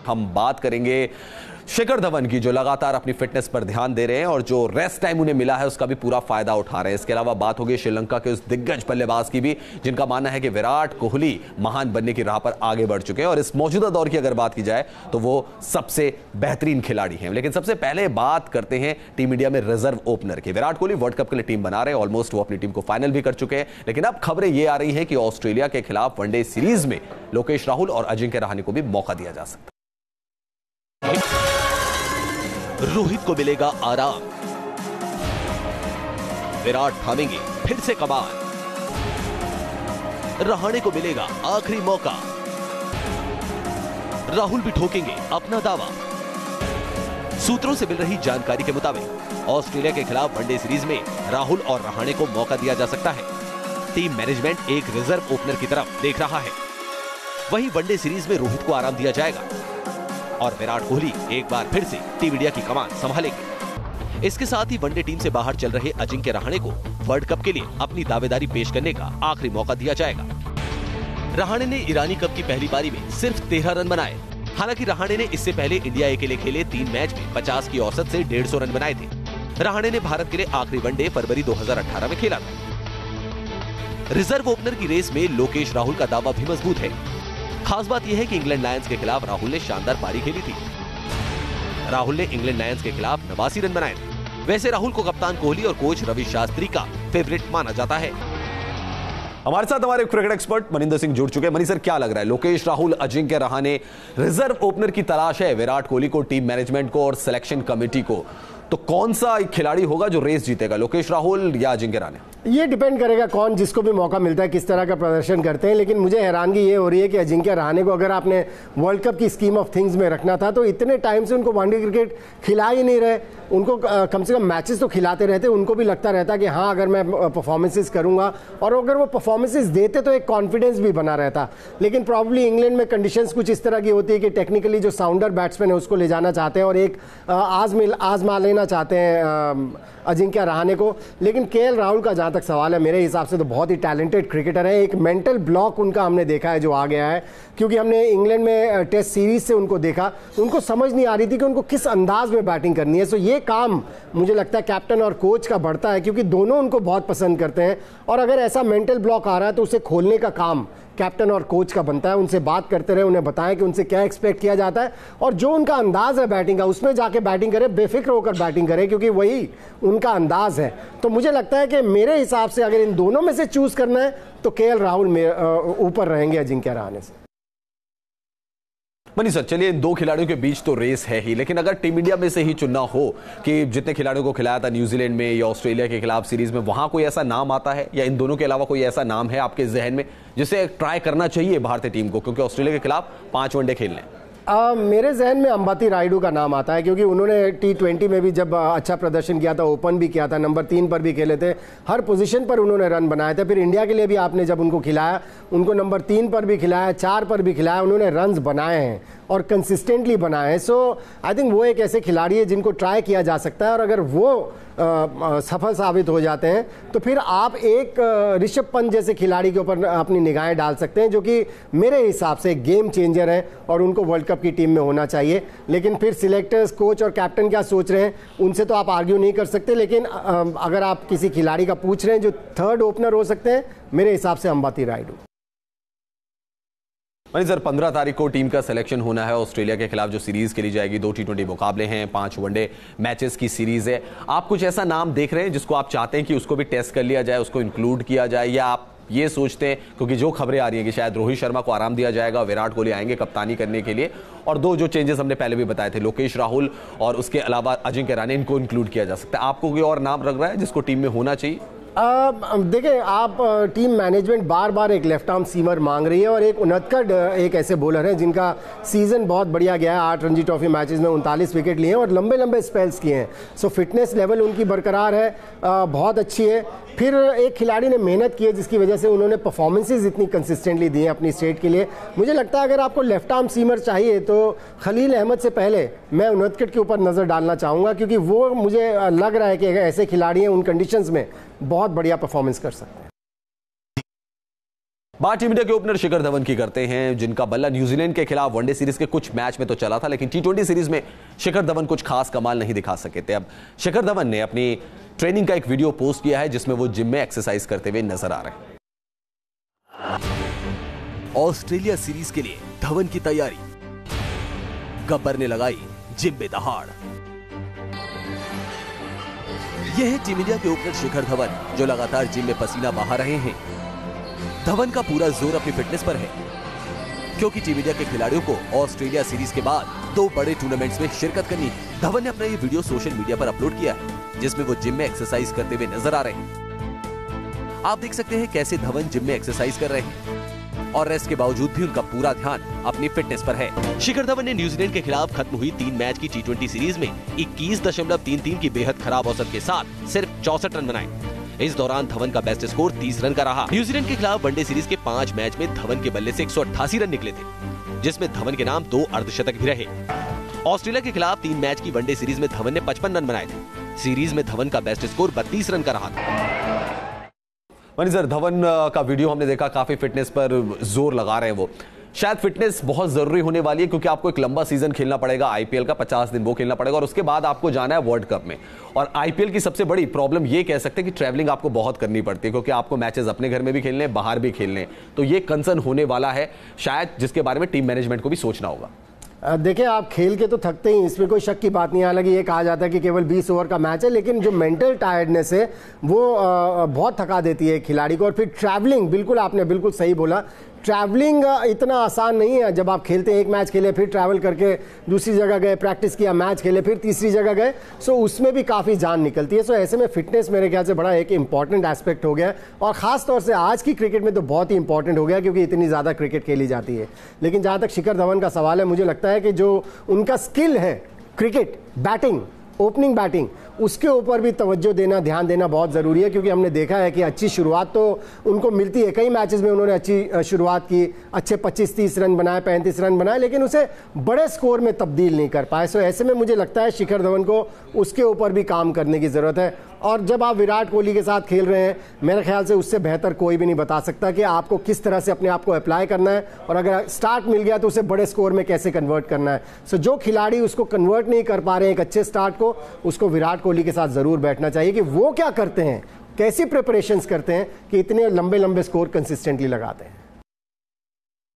हम बात करेंगे शिखर धवन की, जो लगातार अपनी फिटनेस पर ध्यान दे रहे हैं और जो रेस्ट टाइम उन्हें मिला है उसका भी पूरा फायदा उठा रहे हैं। इसके अलावा बात होगी श्रीलंका के उस दिग्गज बल्लेबाज की भी, जिनका मानना है कि विराट कोहली महान बनने की राह पर आगे बढ़ चुके हैं और इस मौजूदा दौर की अगर बात की जाए तो वो सबसे बेहतरीन खिलाड़ी हैं। लेकिन सबसे पहले बात करते हैं टीम इंडिया में रिजर्व ओपनर की। विराट कोहली वर्ल्ड कप के लिए टीम बना रहे हैं, ऑलमोस्ट वो अपनी टीम को फाइनल भी कर चुके हैं। लेकिन अब खबरें ये आ रही हैं कि ऑस्ट्रेलिया के खिलाफ वनडे सीरीज में लोकेश राहुल और अजिंक्य रहाणे को भी मौका दिया जा सकता है। रोहित को मिलेगा आराम, विराट थामेंगे फिर से कमान, रहाणे को मिलेगा आखिरी मौका, राहुल भी ठोकेंगे अपना दावा। सूत्रों से मिल रही जानकारी के मुताबिक ऑस्ट्रेलिया के खिलाफ वनडे सीरीज में राहुल और रहाणे को मौका दिया जा सकता है। टीम मैनेजमेंट एक रिजर्व ओपनर की तरफ देख रहा है। वहीं वनडे सीरीज में रोहित को आराम दिया जाएगा और विराट कोहली एक बार फिर से टीम इंडिया की कमान संभालेंगे। इसके साथ ही वनडे टीम से बाहर चल रहे अजिंक्य रहाणे को वर्ल्ड कप के लिए अपनी दावेदारी पेश करने का आखिरी मौका दिया जाएगा। रहाणे ने ईरानी कप की पहली पारी में सिर्फ 13 रन बनाए। हालांकि रहाणे ने इससे पहले इंडिया ए के लिए खेले 3 मैच में 50 की औसत से 150 रन बनाए थे। रहाणे ने भारत के लिए आखिरी वनडे फरवरी 2018 में खेला था। रिजर्व ओपनर की रेस में लोकेश राहुल का दावा भी मजबूत है। खास बात यह है कि इंग्लैंड लायंस के खिलाफ राहुल ने शानदार पारी खेली थी। राहुल ने इंग्लैंड लायंस के खिलाफ 89 रन बनाए थे। वैसे राहुल को कप्तान कोहली और कोच रवि शास्त्री का फेवरेट माना जाता है। हमारे साथ हमारे क्रिकेट एक्सपर्ट मनिंदर सिंह जुड़ चुके हैं। मनी सर, क्या लग रहा है, लोकेश राहुल, अजिंक्य रहाणे, रिजर्व ओपनर की तलाश है विराट कोहली को, टीम मैनेजमेंट को और सिलेक्शन कमेटी को, तो कौन सा एक खिलाड़ी होगा जो रेस जीतेगा, लोकेश राहुल या अजिंक्य रहाणे? ये डिपेंड करेगा कौन जिसको भी मौका मिलता है किस तरह का प्रदर्शन करते हैं। लेकिन मुझे हैरानगी ये हो रही है कि अजिंक्य रहाणे को अगर आपने वर्ल्ड कप की स्कीम ऑफ थिंग्स में रखना था तो इतने टाइम से उनको वनडे क्रिकेट खिला ही नहीं रहे। उनको कम से कम मैचेस तो खिलाते रहते, उनको भी लगता रहता कि हाँ अगर मैं परफॉर्मेंसेस करूंगा, और अगर वो परफॉर्मेंसेस देते तो एक कॉन्फिडेंस भी बना रहता। लेकिन प्रॉब्ली इंग्लैंड में कंडीशंस कुछ इस तरह की होती है कि टेक्निकली जो साउंडर बैट्समैन है उसको ले जाना चाहते हैं और एक आजमा लेना चाहते हैं अजिंक्य रहाणे को। लेकिन केएल राहुल का जहां तक सवाल है, मेरे हिसाब से तो बहुत ही टैलेंटेड क्रिकेटर है। एक मेंटल ब्लॉक उनका हमने देखा है जो आ गया है, क्योंकि हमने इंग्लैंड में टेस्ट सीरीज से उनको देखा, उनको समझ नहीं आ रही थी कि उनको किस अंदाज में बैटिंग करनी है। सो ये काम मुझे लगता है कैप्टन और कोच का बढ़ता है, क्योंकि दोनों उनको बहुत पसंद करते हैं। और अगर ऐसा मेंटल ब्लॉक आ रहा है तो उसे खोलने का काम कैप्टन और कोच का बनता है। उनसे बात करते रहे, उन्हें बताएं कि उनसे क्या एक्सपेक्ट किया जाता है और जो उनका अंदाज है बैटिंग का उसमें जाके बैटिंग करे, बेफिक्र होकर बैटिंग करे, क्योंकि वही उनका अंदाज है। तो मुझे लगता है कि मेरे हिसाब से अगर इन दोनों में से चूज करना है तो केएल राहुल में ऊपर रहेंगे अजिंक्य रहाणे से। मनी सर, चलिए इन दो खिलाड़ियों के बीच तो रेस है ही, लेकिन अगर टीम इंडिया में से ही चुनना हो कि जितने खिलाड़ियों को खिलाया था न्यूजीलैंड में या ऑस्ट्रेलिया के खिलाफ सीरीज में, वहां कोई ऐसा नाम आता है या इन दोनों के अलावा कोई ऐसा नाम है आपके जहन में जिसे ट्राई करना चाहिए भारतीय टीम को, क्योंकि ऑस्ट्रेलिया के खिलाफ 5 वनडे खेलने हैं? मेरे जहन में अंबाती रायडू का नाम आता है, क्योंकि उन्होंने T20 में भी जब अच्छा प्रदर्शन किया था, ओपन भी किया था, नंबर 3 पर भी खेले थे, हर पोजीशन पर उन्होंने रन बनाए थे। फिर इंडिया के लिए भी आपने जब उनको खिलाया, उनको नंबर 3 पर भी खिलाया, 4 पर भी खिलाया, उन्होंने रन्स बनाए हैं और कंसिस्टेंटली बनाए हैं। सो आई थिंक वो एक ऐसे खिलाड़ी है जिनको ट्राई किया जा सकता है, और अगर वो सफल साबित हो जाते हैं तो फिर आप एक ऋषभ पंत जैसे खिलाड़ी के ऊपर अपनी निगाहें डाल सकते हैं, जो कि मेरे हिसाब से गेम चेंजर है और उनको वर्ल्ड कप की टीम में होना चाहिए। लेकिन फिर सिलेक्टर्स, कोच और कैप्टन क्या सोच रहे हैं उनसे तो आप आर्ग्यू नहीं कर सकते। लेकिन अगर आप किसी खिलाड़ी का पूछ रहे हैं जो थर्ड ओपनर हो सकते हैं, मेरे हिसाब से अंबाती रायडू। सर, 15 तारीख को टीम का सिलेक्शन होना है ऑस्ट्रेलिया के खिलाफ जो सीरीज खेली जाएगी। 2 T20 मुकाबले हैं, 5 वनडे मैचेस की सीरीज है। आप कुछ ऐसा नाम देख रहे हैं जिसको आप चाहते हैं कि उसको भी टेस्ट कर लिया जाए, उसको इंक्लूड किया जाए, या आप ये सोचते हैं, क्योंकि जो खबरें आ रही हैं कि शायद रोहित शर्मा को आराम दिया जाएगा, विराट कोहली आएंगे कप्तानी करने के लिए, और 2 जो चेंजेस हमने पहले भी बताए थे, लोकेश राहुल और उसके अलावा अजिंक्य रहाणे, इनको इंक्लूड किया जा सकता है? आपको कोई और नाम लग रहा है जिसको टीम में होना चाहिए? देखिए, आप टीम मैनेजमेंट बार बार एक लेफ्ट आर्म सीमर मांग रही है, और एक उनत्कड एक ऐसे बॉलर हैं जिनका सीजन बहुत बढ़िया गया है। 8 रणजी ट्रॉफी मैचेस में 39 विकेट लिए हैं और लंबे लंबे स्पेल्स किए हैं। सो फिटनेस लेवल उनकी बरकरार है, बहुत अच्छी है। फिर एक खिलाड़ी ने मेहनत की है जिसकी वजह से उन्होंने परफॉर्मेंसेज इतनी कंसिस्टेंटली दी हैं अपनी स्टेट के लिए। मुझे लगता है अगर आपको लेफ्ट आर्म सीमर चाहिए तो खलील अहमद से पहले मैं उनत्कड के ऊपर नज़र डालना चाहूँगा, क्योंकि वो मुझे लग रहा है कि ऐसे खिलाड़ी हैं उन कंडीशंस में बहुत बढ़िया परफॉर्मेंस कर सकते हैं। बात टीम इंडिया के ओपनर शिखर धवन की करते हैं, जिनका बल्ला न्यूजीलैंड के खिलाफ वनडे सीरीज के कुछ मैच में तो चला था, लेकिन टी20 सीरीज में शिखर धवन कुछ खास कमाल नहीं दिखा सके थे। अब शिखर धवन ने अपनी ट्रेनिंग का एक वीडियो पोस्ट किया है जिसमें वो जिम में एक्सरसाइज करते हुए नजर आ रहे हैं। ऑस्ट्रेलिया सीरीज के लिए धवन की तैयारी, गब्बर ने लगाई जिम में दहाड़। यह है टीम इंडिया के ओपनर शिखर धवन, जो लगातार जिम में पसीना बहा रहे हैं। धवन का पूरा जोर अपनी फिटनेस पर है, क्योंकि टीम इंडिया के खिलाड़ियों को ऑस्ट्रेलिया सीरीज के बाद 2 बड़े टूर्नामेंट्स में शिरकत करनी है। धवन ने अपना ये वीडियो सोशल मीडिया पर अपलोड किया है, जिसमें वो जिम में एक्सरसाइज करते हुए नजर आ रहे हैं। आप देख सकते हैं कैसे धवन जिम में एक्सरसाइज कर रहे हैं और रेस्ट के बावजूद भी उनका पूरा ध्यान अपनी फिटनेस पर है। शिखर धवन ने न्यूजीलैंड के खिलाफ खत्म हुई 3 मैच की टी20 सीरीज में 21.33 की बेहद खराब औसत के साथ सिर्फ 64 रन बनाए। इस दौरान धवन का बेस्ट स्कोर 30 रन का रहा। न्यूजीलैंड के खिलाफ वनडे सीरीज के 5 मैच में धवन के बल्ले से 188 रन निकले थे, जिसमें धवन के नाम 2 अर्धशतक भी रहे। ऑस्ट्रेलिया के खिलाफ 3 मैच की वनडे सीरीज में धवन ने 55 रन बनाए थे। सीरीज में धवन का बेस्ट स्कोर 32 रन का रहा था। मनीजर, धवन का वीडियो हमने देखा, काफी फिटनेस पर जोर लगा रहे हैं वो। शायद फिटनेस बहुत जरूरी होने वाली है, क्योंकि आपको एक लंबा सीजन खेलना पड़ेगा, आईपीएल का 50 दिन वो खेलना पड़ेगा और उसके बाद आपको जाना है वर्ल्ड कप में। और आईपीएल की सबसे बड़ी प्रॉब्लम ये कह सकते हैं कि ट्रैवलिंग आपको बहुत करनी पड़ती है, क्योंकि आपको मैचेस अपने घर में भी खेलने हैं, बाहर भी खेलने हैं। तो ये कंसर्न होने वाला है शायद, जिसके बारे में टीम मैनेजमेंट को भी सोचना होगा। देखिए, आप खेल के तो थकते ही, इसमें कोई शक की बात नहीं। हालांकि ये कहा जाता है कि केवल 20 ओवर का मैच है, लेकिन जो मेंटल टायर्डनेस है वो बहुत थका देती है खिलाड़ी को। और फिर ट्रैवलिंग, बिल्कुल आपने बिल्कुल सही बोला, ट्रैवलिंग इतना आसान नहीं है। जब आप खेलते हैं, एक मैच खेले, फिर ट्रैवल करके दूसरी जगह गए, प्रैक्टिस किया, मैच खेले, फिर तीसरी जगह गए, सो उसमें भी काफ़ी जान निकलती है। सो ऐसे में फिटनेस मेरे ख्याल से बड़ा एक इंपॉर्टेंट एस्पेक्ट हो गया है, और ख़ास तौर से आज की क्रिकेट में तो बहुत ही इंपॉर्टेंट हो गया, क्योंकि इतनी ज़्यादा क्रिकेट खेली जाती है। लेकिन जहाँ तक शिखर धवन का सवाल है, मुझे लगता है कि जो उनका स्किल है क्रिकेट, बैटिंग, ओपनिंग बैटिंग, उसके ऊपर भी तवज्जो देना, ध्यान देना बहुत ज़रूरी है। क्योंकि हमने देखा है कि अच्छी शुरुआत तो उनको मिलती है, कई मैचेस में उन्होंने अच्छी शुरुआत की, अच्छे 25-30 रन बनाए, 35 रन बनाए, लेकिन उसे बड़े स्कोर में तब्दील नहीं कर पाए। सो ऐसे में मुझे लगता है शिखर धवन को उसके ऊपर भी काम करने की ज़रूरत है। और जब आप विराट कोहली के साथ खेल रहे हैं, मेरे ख्याल से उससे बेहतर कोई भी नहीं बता सकता कि आपको किस तरह से अपने आप को अप्लाई करना है, और अगर स्टार्ट मिल गया तो उसे बड़े स्कोर में कैसे कन्वर्ट करना है। सो जो खिलाड़ी उसको कन्वर्ट नहीं कर पा रहे हैं एक अच्छे स्टार्ट को, उसको विराट कोहली के साथ ज़रूर बैठना चाहिए कि वो क्या करते हैं, कैसी प्रिपरेशंस करते हैं कि इतने लंबे लंबे स्कोर कंसिस्टेंटली लगाते हैं।